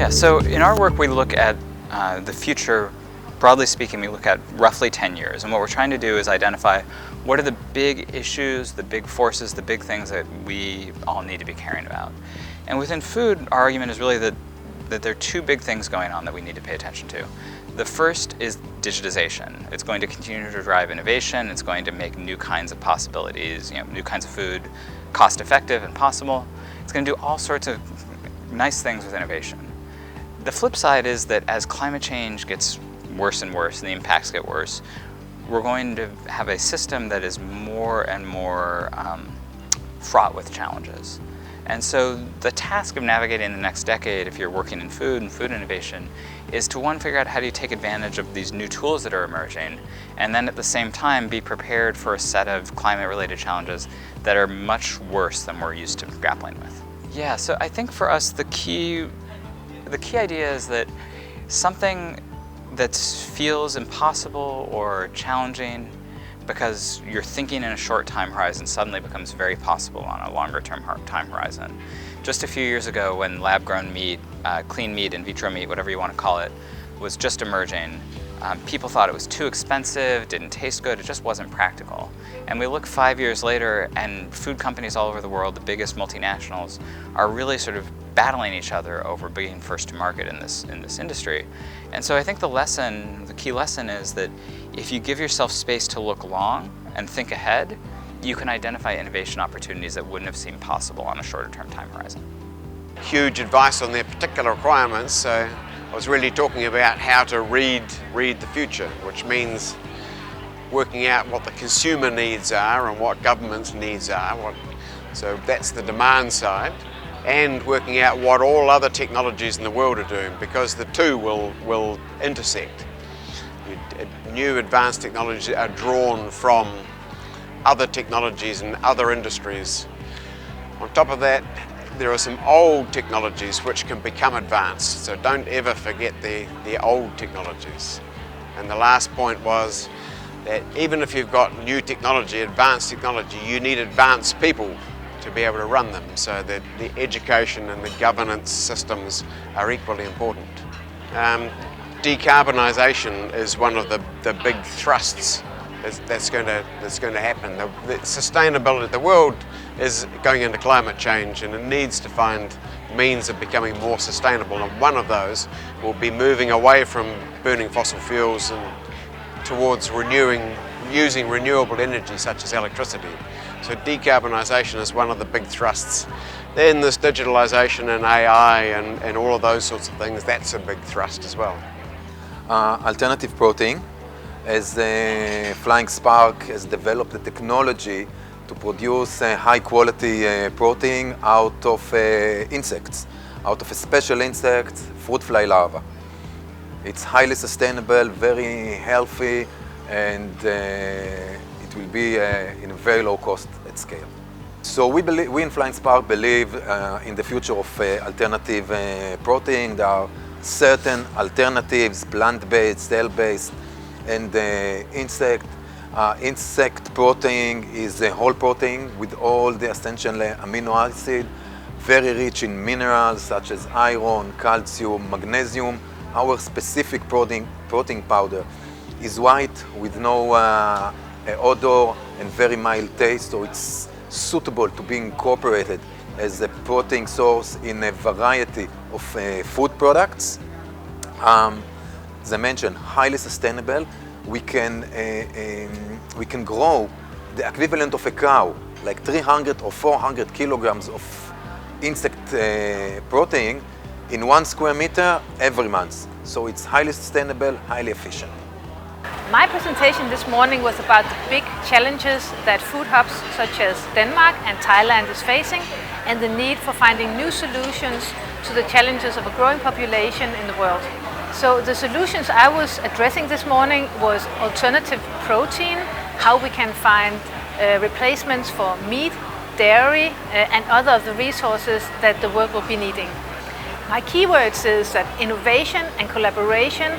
Yeah, so in our work we look at the future. Broadly speaking, we look at roughly 10 years, and what we're trying to do is identify what are the big issues, the big forces, the big things that we all need to be caring about. And within food, our argument is really that there are two big things going on that we need to pay attention to. The first is digitization. It's going to continue to drive innovation. It's going to make new kinds of possibilities, new kinds of food cost-effective and possible. It's going to do all sorts of nice things with innovation. The flip side is that as climate change gets worse and worse and the impacts get worse, we're going to have a system that is more and more fraught with challenges. And so the task of navigating the next decade, if you're working in food and food innovation, is to one, figure out how do you take advantage of these new tools that are emerging, and then at the same time be prepared for a set of climate-related challenges that are much worse than we're used to grappling with. Yeah, so I think for us the key idea is that something that feels impossible or challenging because you're thinking in a short time horizon suddenly becomes very possible on a longer term time horizon. Just a few years ago when lab-grown meat, clean meat, in vitro meat, whatever you want to call it, was just emerging, people thought it was too expensive, didn't taste good, it just wasn't practical. And we look 5 years later and food companies all over the world, the biggest multinationals, are really sort of battling each other over being first to market in this industry. And so I think the key lesson is that if you give yourself space to look long and think ahead, you can identify innovation opportunities that wouldn't have seemed possible on a shorter term time horizon. Huge advice on their particular requirements, so I was really talking about how to read the future, which means working out what the consumer needs are and what government's needs are. So that's the demand side, and working out what all other technologies in the world are doing, because the two will intersect. New advanced technologies are drawn from other technologies and other industries. On top of that, there are some old technologies which can become advanced, so don't ever forget the old technologies. And the last point was that even if you've got new technology, advanced technology, you need advanced people to be able to run them, so that the education and the governance systems are equally important. Decarbonisation is one of the big thrusts that's going to happen. The sustainability, the world is going into climate change and it needs to find means of becoming more sustainable, and one of those will be moving away from burning fossil fuels and towards using renewable energy such as electricity. So decarbonisation is one of the big thrusts. Then there's digitalisation and AI and all of those sorts of things, that's a big thrust as well. Alternative protein, as Flying Spark has developed the technology to produce high quality protein out of insects, out of a special insect, fruit fly larva. It's highly sustainable, very healthy, and it will be in a very low cost at scale. So we in Flying Spark believe in the future of alternative protein. There are certain alternatives, plant-based, cell-based, and insect protein is a whole protein with all the essential amino acids, very rich in minerals such as iron, calcium, magnesium. Our specific protein powder is white with no odor and very mild taste, so it's suitable to be incorporated as a protein source in a variety of food products. As I mentioned, highly sustainable. We can grow the equivalent of a cow, like 300 or 400 kilograms of insect protein in 1 square meter every month. So it's highly sustainable, highly efficient. My presentation this morning was about the big challenges that food hubs such as Denmark and Thailand is facing, and the need for finding new solutions to the challenges of a growing population in the world. So the solutions I was addressing this morning was alternative protein, how we can find replacements for meat, dairy and other of the resources that the world will be needing. My keywords is that innovation and collaboration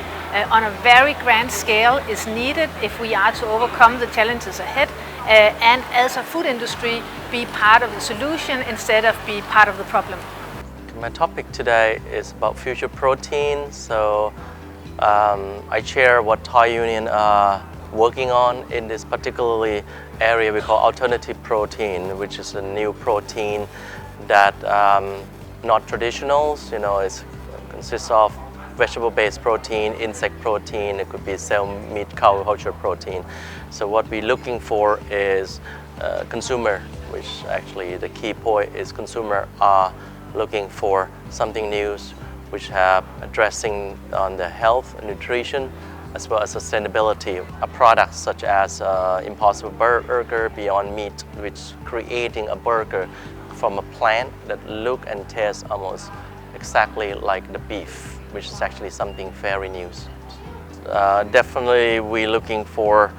on a very grand scale is needed if we are to overcome the challenges ahead and as a food industry be part of the solution instead of be part of the problem. My topic today is about future protein. So I share what Thai Union are working on in this particularly area we call alternative protein, which is a new protein that not traditionals. It consists of vegetable-based protein, insect protein. It could be cell meat, cow culture protein. So what we're looking for is consumer, which actually the key point is consumer are looking for something new, which have addressing on the health and nutrition as well as sustainability. A product such as Impossible Burger, Beyond Meat, which creating a burger from a plant that look and taste almost exactly like the beef, which is actually something very new. Definitely we're looking for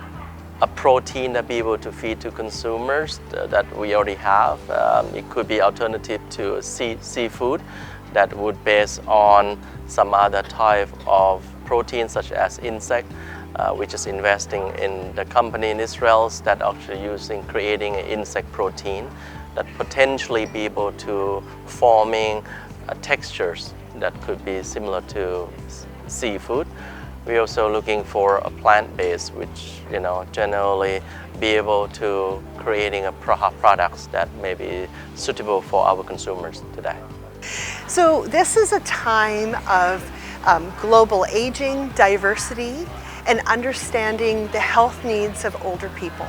a protein that be able to feed to consumers that we already have. It could be alternative to seafood that would base on some other type of protein such as insect, which is investing in the company in Israel that actually using creating an insect protein that potentially be able to forming textures that could be similar to seafood. We're also looking for a plant-based, which generally be able to creating a products that may be suitable for our consumers today. So this is a time of global aging, diversity, and understanding the health needs of older people.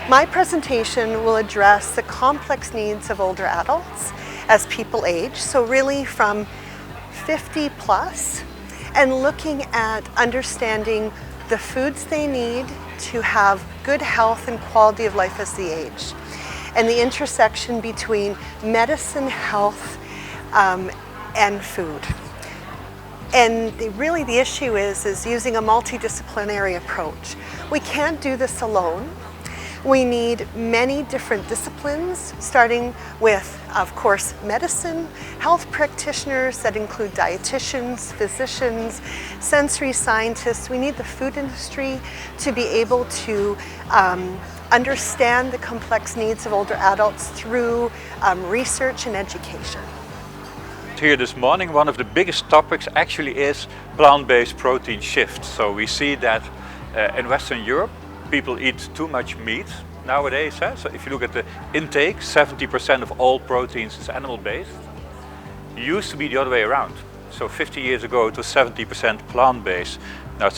My presentation will address the complex needs of older adults as people age, so really from 50 plus, and looking at understanding the foods they need to have good health and quality of life as they age, and the intersection between medicine, health, and food. And really the issue is using a multidisciplinary approach. We can't do this alone. We need many different disciplines, starting with, of course, medicine, health practitioners that include dietitians, physicians, sensory scientists. We need the food industry to be able to understand the complex needs of older adults through research and education. Here this morning, one of the biggest topics actually is plant-based protein shift. So we see that in Western Europe, people eat too much meat nowadays. So if you look at the intake, 70% of all proteins is animal-based. It used to be the other way around. So 50 years ago, it was 70% plant-based. Now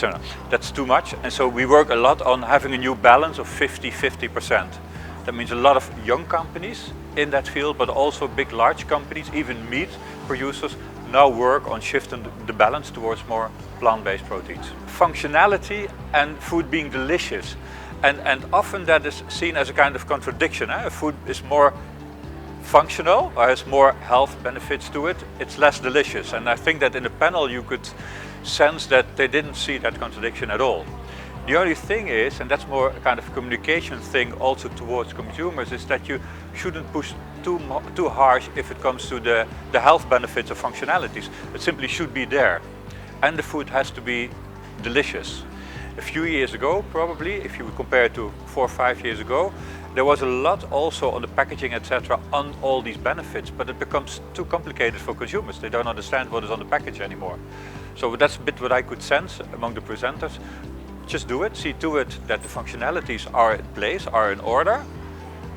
that's too much. And so we work a lot on having a new balance of 50-50%. That means a lot of young companies in that field, but also big, large companies, even meat producers, now work on shifting the balance towards more plant-based proteins. Functionality and food being delicious. And often that is seen as a kind of contradiction. Food is more functional or has more health benefits to it, it's less delicious. And I think that in the panel you could sense that they didn't see that contradiction at all. The only thing is, and that's more a kind of communication thing also towards consumers, is that you shouldn't push too harsh if it comes to the health benefits of functionalities. It simply should be there. And the food has to be delicious. A few years ago, probably, if you would compare it to 4 or 5 years ago, there was a lot also on the packaging, etc., on all these benefits, but it becomes too complicated for consumers. They don't understand what is on the package anymore. So that's a bit what I could sense among the presenters. Just do it, see to it that the functionalities are in place, are in order,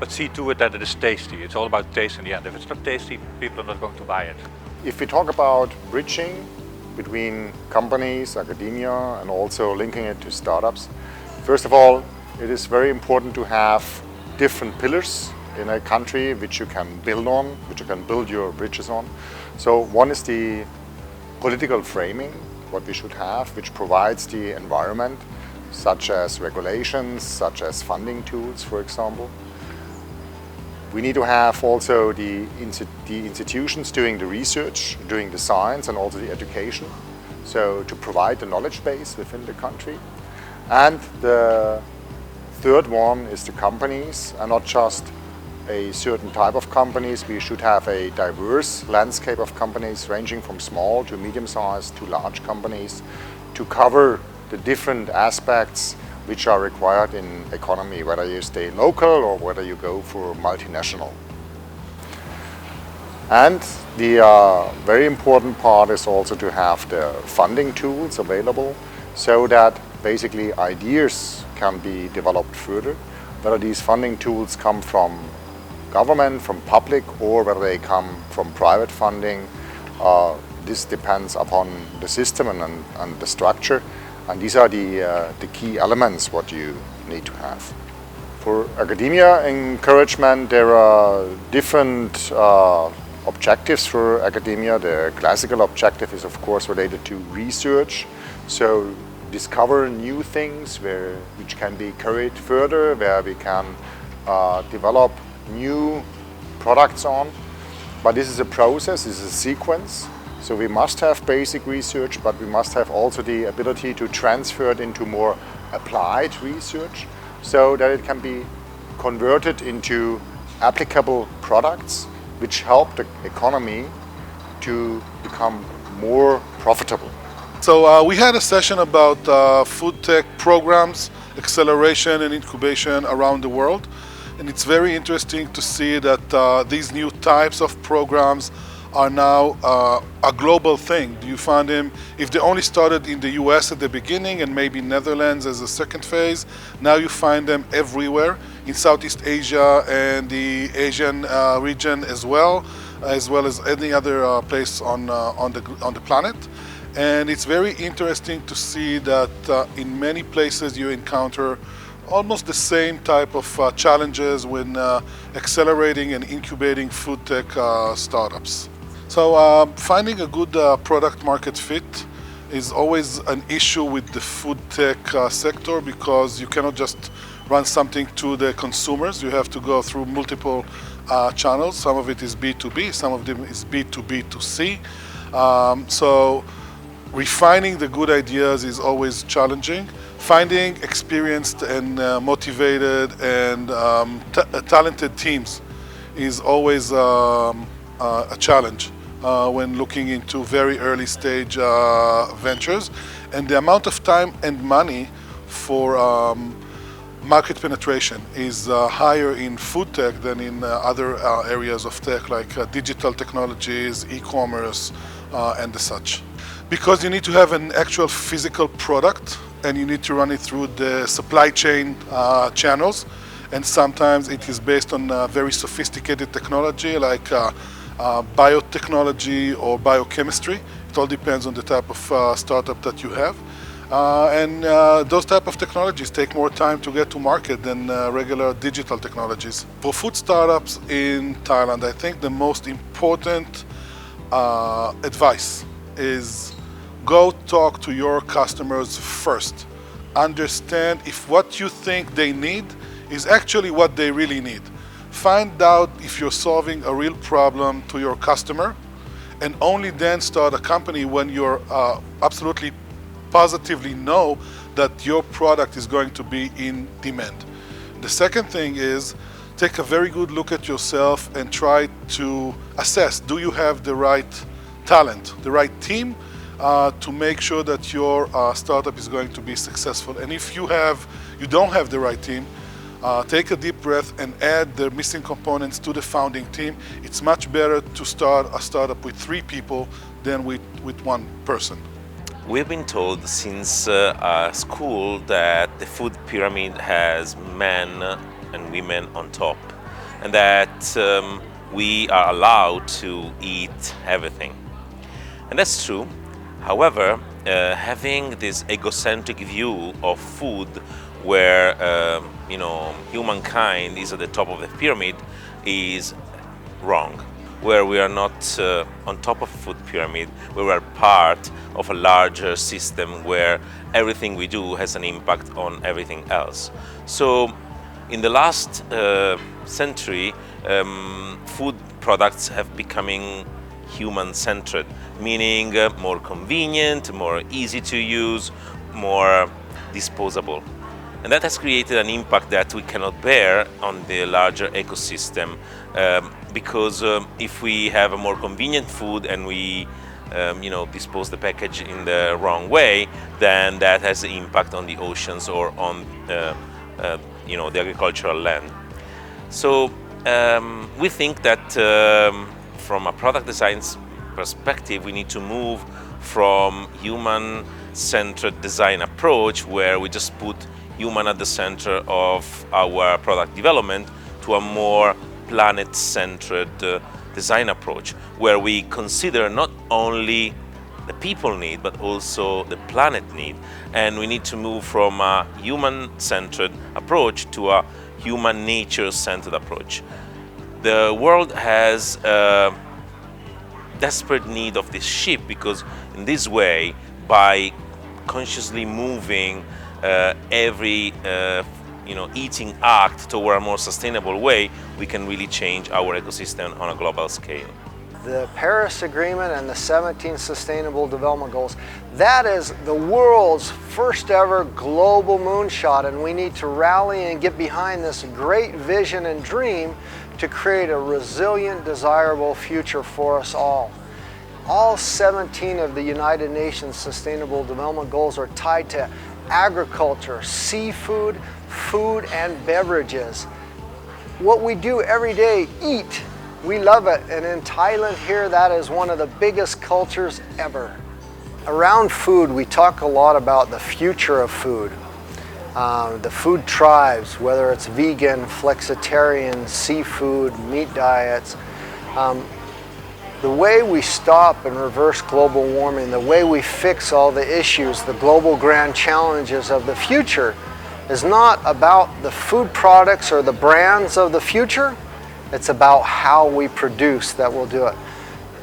but see to it that it is tasty. It's all about taste in the end. If it's not tasty, people are not going to buy it. If we talk about bridging between companies, academia, and also linking it to startups, first of all, it is very important to have different pillars in a country which you can build on, which you can build your bridges on. So one is the political framing, what we should have, which provides the environment, such as regulations, such as funding tools, for example. We need to have also the institutions doing the research, doing the science, and also the education, so to provide the knowledge base within the country. And the third one is the companies, and not just a certain type of companies. We should have a diverse landscape of companies ranging from small to medium-sized to large companies to cover the different aspects which are required in economy, whether you stay local or whether you go for multinational. And the very important part is also to have the funding tools available so that basically ideas can be developed further. Whether these funding tools come from government, from public, or whether they come from private funding, this depends upon the system and the structure. And these are the key elements what you need to have. For academia encouragement, there are different objectives for academia. The classical objective is of course related to research. So discover new things which can be carried further, where we can develop new products on. But this is a process, this is a sequence. So we must have basic research, but we must have also the ability to transfer it into more applied research so that it can be converted into applicable products which help the economy to become more profitable. So we had a session about food tech programs, acceleration and incubation around the world. And it's very interesting to see that these new types of programs are now a global thing. Do you find them, if they only started in the US at the beginning and maybe Netherlands as a second phase, now you find them everywhere in Southeast Asia and the Asian region as well as any other place on the planet. And it's very interesting to see that in many places you encounter almost the same type of challenges when accelerating and incubating food tech startups. So finding a good product market fit is always an issue with the food tech sector, because you cannot just run something to the consumers. You have to go through multiple channels. Some of it is B2B, some of them is B2B2C. So refining the good ideas is always challenging. Finding experienced and motivated and talented teams is always a challenge when looking into very early stage ventures. And the amount of time and money for market penetration is higher in food tech than in other areas of tech, like digital technologies, e-commerce, and the such. Because you need to have an actual physical product and you need to run it through the supply chain channels. And sometimes it is based on very sophisticated technology like biotechnology or biochemistry. It all depends on the type of startup that you have. And those type of technologies take more time to get to market than regular digital technologies. For food startups in Thailand, I think the most important advice is go talk to your customers first. Understand if what you think they need is actually what they really need. Find out if you're solving a real problem to your customer, and only then start a company when you're absolutely positively know that your product is going to be in demand. The second thing is take a very good look at yourself and try to assess, do you have the right talent, the right team to make sure that your startup is going to be successful. And if you don't have the right team, take a deep breath and add the missing components to the founding team. It's much better to start a startup with 3 people than with 1 person. We've been told since school that the food pyramid has men and women on top, and that we are allowed to eat everything. And that's true. However, having this egocentric view of food where humankind is at the top of the pyramid is wrong. Where we are not on top of a food pyramid, where we are part of a larger system where everything we do has an impact on everything else. So in the last century, food products have becoming human-centered, meaning more convenient, more easy to use, more disposable. And that has created an impact that we cannot bear on the larger ecosystem, because if we have a more convenient food and we dispose the package in the wrong way, then that has an impact on the oceans or on the agricultural land. So we think that from a product design perspective, we need to move from human-centered design approach, where we just put human at the center of our product development, to a more planet-centered design approach, where we consider not only the people need, but also the planet need. And we need to move from a human-centered approach to a human nature-centered approach. The world has a desperate need of this shift, because in this way, by consciously moving every eating act toward a more sustainable way, we can really change our ecosystem on a global scale. The Paris Agreement and the 17 Sustainable Development Goals, that is the world's first ever global moonshot, and we need to rally and get behind this great vision and dream to create a resilient, desirable future for us all. All 17 of the United Nations Sustainable Development Goals are tied to agriculture, seafood, food and beverages. What we do every day, eat. We love it, and in Thailand here, that is one of the biggest cultures ever. Around food, we talk a lot about the future of food. The food tribes, whether it's vegan, flexitarian, seafood, meat diets. The way we stop and reverse global warming, the way we fix all the issues, the global grand challenges of the future, is not about the food products or the brands of the future. It's about how we produce that will do it.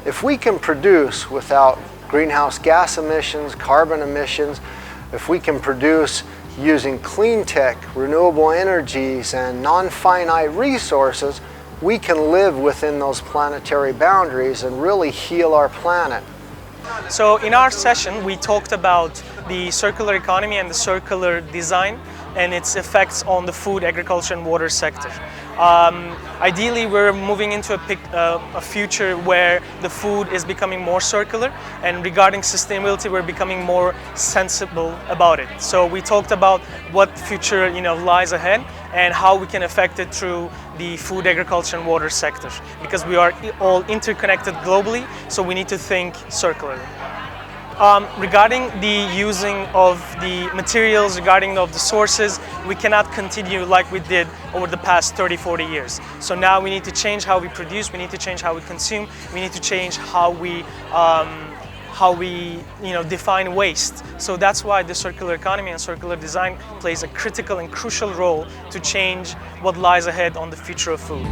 If we can produce without greenhouse gas emissions, carbon emissions, if we can produce using clean tech, renewable energies, and non-finite resources, we can live within those planetary boundaries and really heal our planet. So in our session, we talked about the circular economy and the circular design and its effects on the food, agriculture, and water sector. Ideally, we're moving into a future where the food is becoming more circular, and regarding sustainability, we're becoming more sensible about it. So we talked about what future lies ahead and how we can affect it through the food, agriculture, and water sector, because we are all interconnected globally, so we need to think circularly. Regarding the using of the materials, regarding of the sources, we cannot continue like we did over the past 30-40 years. So now we need to change how we produce, we need to change how we consume, we need to change how we define waste. So that's why the circular economy and circular design plays a critical and crucial role to change what lies ahead on the future of food.